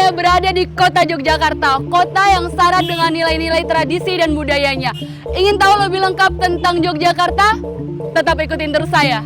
saya berada di kota Yogyakarta, kota yang syarat dengan nilai-nilai tradisi dan budayanya. Ingin tahu lebih lengkap tentang Yogyakarta? Tetap ikutin terus saya.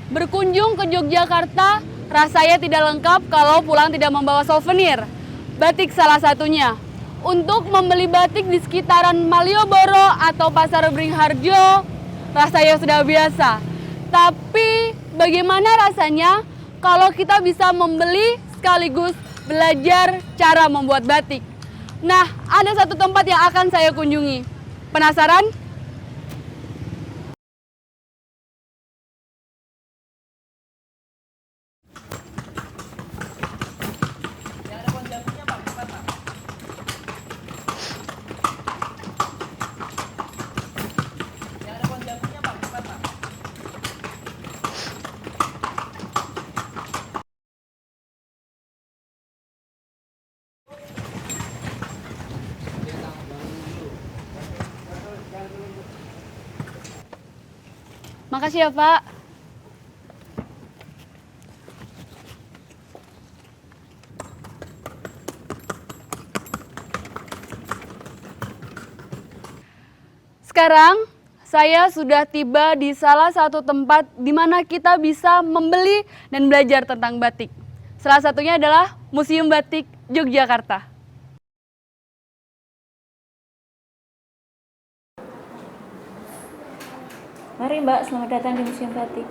Berkunjung ke Yogyakarta, rasanya tidak lengkap kalau pulang tidak membawa souvenir. Batik salah satunya. Untuk membeli batik di sekitaran Malioboro atau Pasar Beringharjo, rasanya sudah biasa. Tapi bagaimana rasanya kalau kita bisa membeli sekaligus belajar cara membuat batik? Nah, ada satu tempat yang akan saya kunjungi. Penasaran? Makasih ya, Pak. Sekarang saya sudah tiba di salah satu tempat di mana kita bisa membeli dan belajar tentang batik. Salah satunya adalah Museum Batik Yogyakarta. Mari Mbak, selamat datang di Museum Batik.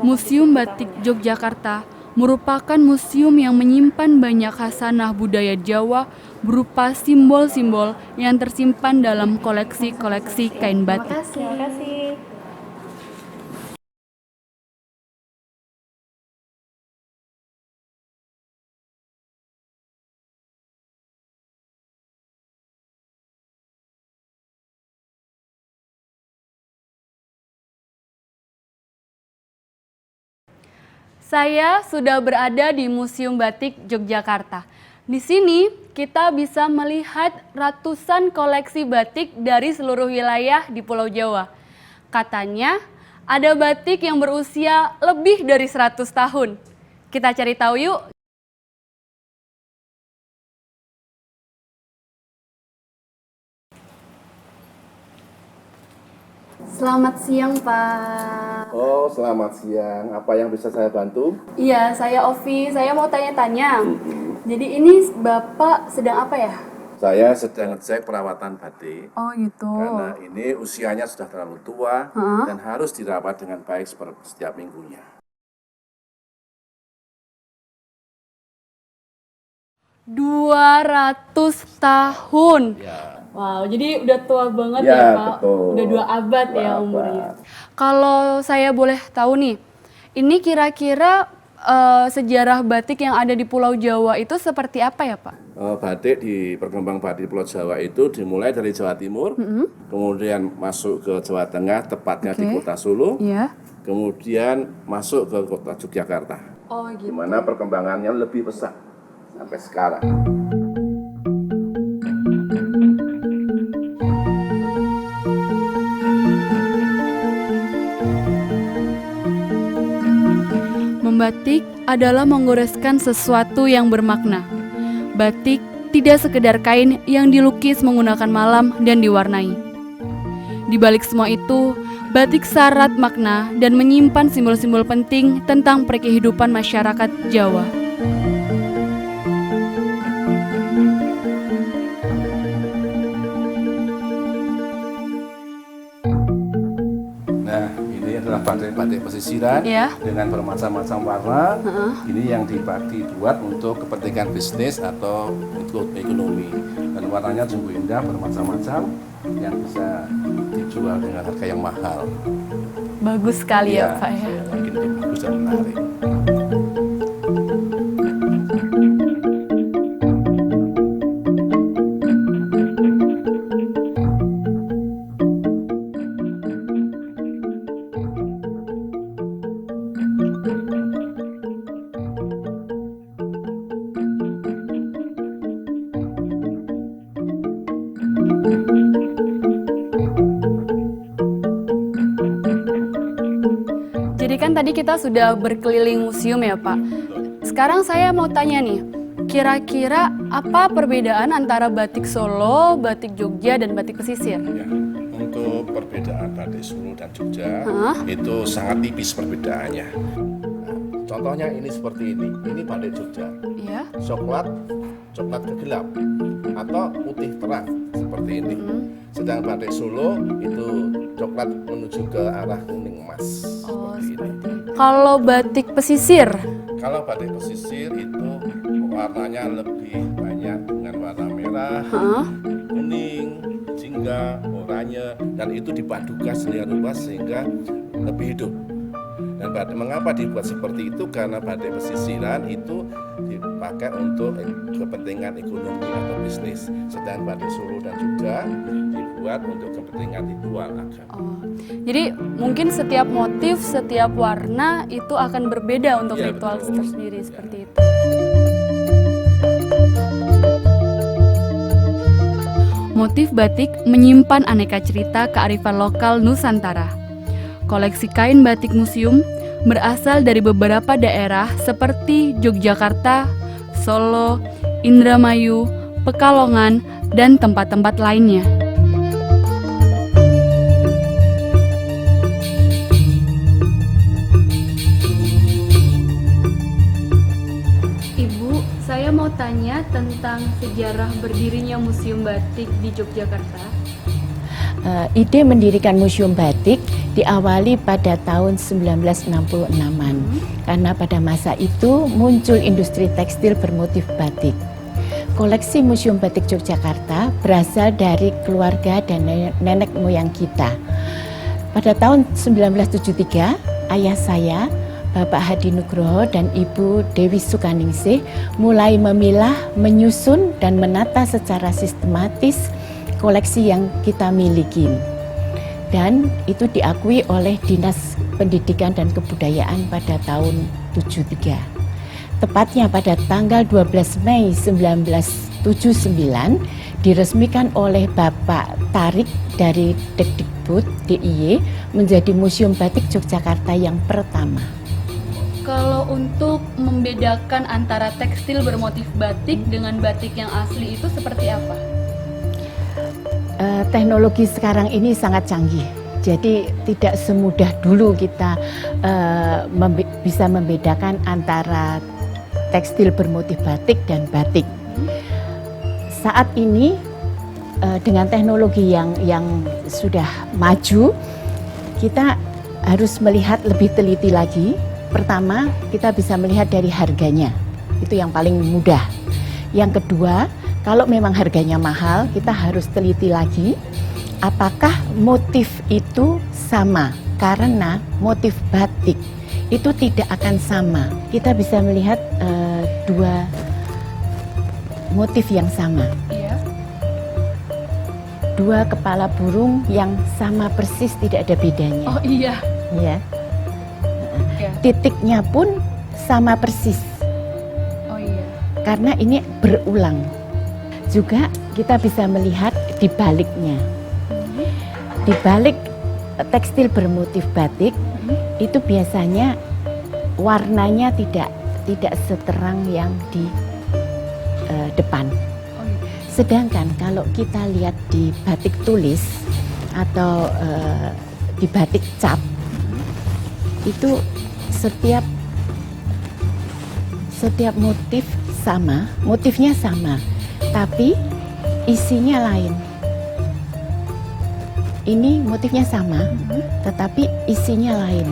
Museum Batik Yogyakarta merupakan museum yang menyimpan banyak khasanah budaya Jawa berupa simbol-simbol yang tersimpan dalam koleksi-koleksi kain batik. Terima kasih. Saya sudah berada di Museum Batik Yogyakarta. Di sini kita bisa melihat ratusan koleksi batik dari seluruh wilayah di Pulau Jawa. Katanya ada batik yang berusia lebih dari 100 tahun. Kita cari tahu yuk. Selamat siang, Pak. Oh, selamat siang. Apa yang bisa saya bantu? Iya, saya Ovi. Saya mau tanya-tanya. Jadi ini Bapak sedang apa ya? Saya sedang ngecek perawatan batik. Oh gitu. Karena ini usianya sudah terlalu tua dan harus dirawat dengan baik setiap minggunya. 200 tahun. Ya. Wow, jadi udah tua banget Ya, ya, Pak. betul. Udah 2 abad ya 2 umurnya. abad. Kalau saya boleh tahu nih, ini kira-kira sejarah batik yang ada di Pulau Jawa itu seperti apa ya, Pak? Batik perkembang batik di Pulau Jawa itu dimulai dari Jawa Timur, kemudian masuk ke Jawa Tengah, tepatnya di Kota Solo, Iya. kemudian masuk ke Kota Yogyakarta. Oh gitu. Di mana perkembangannya lebih pesat sampai sekarang. Membatik adalah menggoreskan sesuatu yang bermakna. Batik tidak sekedar kain yang dilukis menggunakan malam dan diwarnai. Di balik semua itu, batik syarat makna dan menyimpan simbol-simbol penting tentang kehidupan masyarakat Jawa. Nah, ini adalah batik-batik pesisiran dengan bermacam-macam warna. Ini yang dibuat untuk kepentingan bisnis atau untuk ekonomi. Dan dan warnanya sungguh indah, bermacam-macam yang bisa dijual dengan harga yang mahal. Bagus sekali ya, Iya, Pak ya. Makin lebih bagus dan menarik. Jadi kan tadi kita sudah berkeliling museum ya Pak. Sekarang saya mau tanya nih, kira-kira apa perbedaan antara batik Solo, batik Jogja, dan batik pesisir? Ya, untuk perbedaan batik Solo dan Jogja Hah? itu sangat tipis perbedaannya. Nah, contohnya ini seperti ini batik Jogja, Iya. coklat kegelap atau putih terang seperti ini. Sedang batik Solo itu coklat menuju ke arah kuning emas. Oh, seperti ini. seperti itu. Kalau batik pesisir, Kalau batik pesisir itu warnanya lebih banyak dengan warna merah, kuning, jingga, oranye, dan itu dipadukan sedemikian rupa sehingga lebih hidup. Dan mengapa dibuat seperti itu? Karena batik pesisiran itu dipakai untuk kepentingan ekonomi atau bisnis. Sedangkan batik Solo dan Jogja dibuat untuk kepentingan ritual agama. oh, jadi mungkin setiap motif, setiap warna itu akan berbeda untuk Iya, ritual betul. tersendiri seperti itu. Motif batik menyimpan aneka cerita kearifan lokal Nusantara. Koleksi kain batik museum berasal dari beberapa daerah seperti Yogyakarta, Solo, Indramayu, Pekalongan, dan tempat-tempat lainnya. Ibu, saya mau tanya tentang sejarah berdirinya Museum Batik di Yogyakarta. Ide mendirikan Museum Batik diawali pada tahun 1966-an karena pada masa itu muncul industri tekstil bermotif batik. Koleksi Museum Batik Yogyakarta berasal dari keluarga dan nenek moyang kita. Pada tahun 1973, ayah saya, Bapak Hadi Nugroho dan Ibu Dewi Sukaningsih mulai memilah, menyusun dan menata secara sistematis koleksi yang kita miliki. Dan itu diakui oleh Dinas Pendidikan dan Kebudayaan pada tahun 73. Tepatnya pada tanggal 12 Mei 1979 diresmikan oleh Bapak Tarik dari Dikdikbud DIY menjadi Museum Batik Yogyakarta yang pertama. Kalau untuk membedakan antara tekstil bermotif batik dengan batik yang asli itu seperti apa? Teknologi sekarang ini sangat canggih. Jadi tidak semudah dulu kita bisa membedakan antara tekstil bermotif batik dan batik. Saat ini dengan teknologi yang sudah maju, kita harus melihat lebih teliti lagi. Pertama, kita bisa melihat dari harganya. Itu yang paling mudah. Yang kedua, kalau memang harganya mahal, kita harus teliti lagi apakah motif itu sama. Karena motif batik itu tidak akan sama. Kita bisa melihat dua motif yang sama. Iya. Dua kepala burung yang sama persis, tidak ada bedanya. Oh iya. Ya. Ya. Titiknya pun sama persis. Oh iya. Karena ini berulang. Juga kita bisa melihat di baliknya. Di balik tekstil bermotif batik itu biasanya warnanya tidak seterang yang di depan. Oh iya. Sedangkan kalau kita lihat di batik tulis atau di batik cap itu setiap motif sama, motifnya sama, tapi isinya lain. Ini motifnya sama, tetapi isinya lain.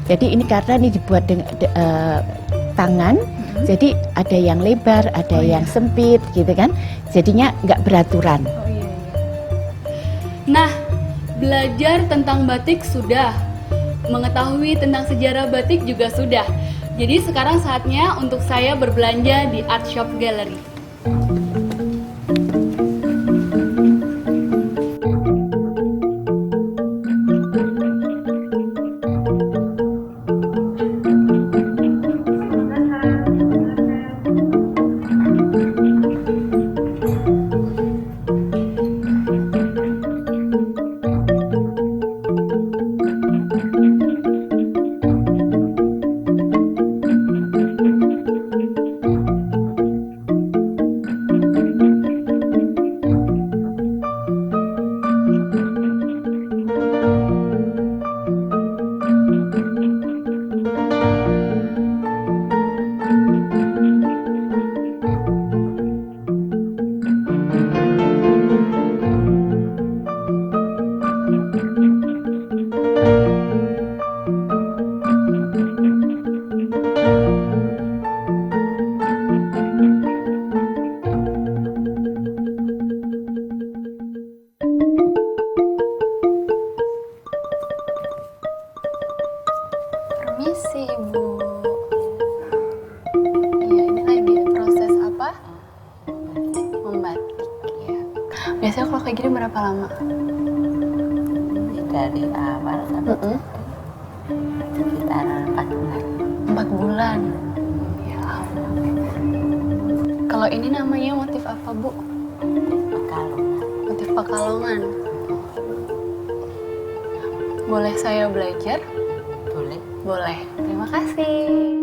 Jadi ini karena ini dibuat dengan tangan, Jadi ada yang lebar, ada yang sempit gitu kan. Jadinya nggak beraturan. Nah, belajar tentang batik sudah, mengetahui tentang sejarah batik juga sudah. Jadi sekarang saatnya untuk saya berbelanja di Art Shop Gallery. Permisi Ibu. Iya, ini lagi proses apa? Membatik ya. Biasanya kalau kayak gini berapa lama? Dari awal sampai sekitar 4 bulan. 4 bulan. Ya ampun. Kalau ini namanya motif apa, Bu? Pekalongan. Motif Pekalongan. Boleh saya belajar? Boleh. Boleh. Terima kasih.